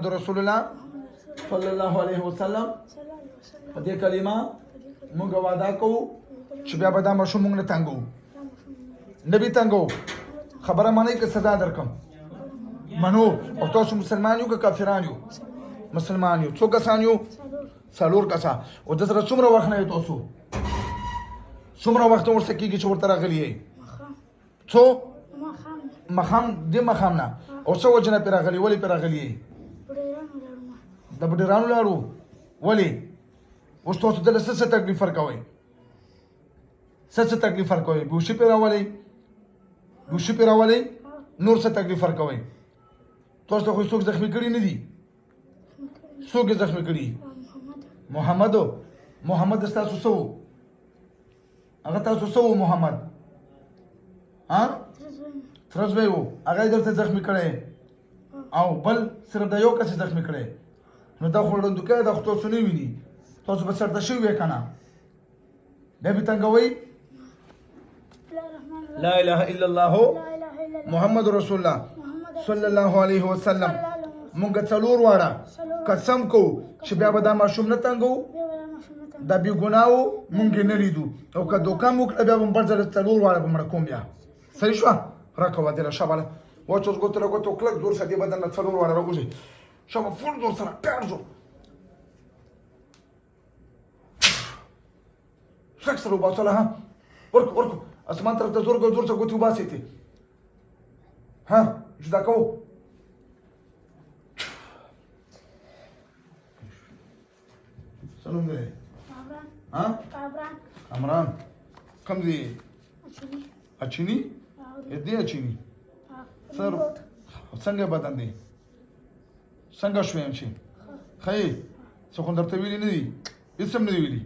رسول الله صلی الله علیه وسلم په دې کلمه موږ وعده کوو چې بیا به دا ماشوم موږ نه تنګو نبی تنګو خبره مانی که سزا درکم منو او تاسو مسلمان یو که کافران یو مسلمان یو څو کسان یو څلور کسه او د سره څومره وخت نه تاسو څومره وخت ورسره کېږي چې ورته راغلی یې څو مخام دې مخام نه او څه وجه نه پرې راغلی ولې پرې راغلی یې د بډیرانو لاړو ولې اوس تاسو دله څه تکلیف ورکوئ څه تکلیف ورکوئ بوشي پرې راولئ بوشي پرې راولئ نور څه تکلیف ورکوئ تاسو ته خو څوک زخمي کړي نه دي څوک یې زخمي کړي محمد ستاسو څه و هغه تاسو څه و محمد ها تره زوی و هغه یې درته زخمي کړی او بل صرف د یو کس یې زخمي کړی نو دا خو ړندوکی دا خو تاسو نه ویني تاسو به سرته شوي وی که نه بیا بې تنګوئ لا اله الا الله محمد رسول الله صلی الله علیه وسلم مونږ څلور واړه قسم کوو چې بیا به دا ماشوم نه تنګو دا بې ګناه و مونږ یې نه لیدو او که دوکه مو وکړه بیا به بل ځل څلور واړه به مړه کوم بیا صحیح شوه راکوه دله شاباله واچ اوس ګوتو راګوتو کلک زور سره دې بدن نه څلور واړه راوځي شابه فول زور سره ډېر زور شک سره وباسله ها ورکو اسمان طرف ته زور سره ګوتې وباسې تې ها جدا کوو سلام دی ها کامران کوم دی اچینی دې اچینی سر څنګه بدن دی څنګه شویم شي خی څه خو درته ویلي نه دي هېڅ هم نه دي ویلي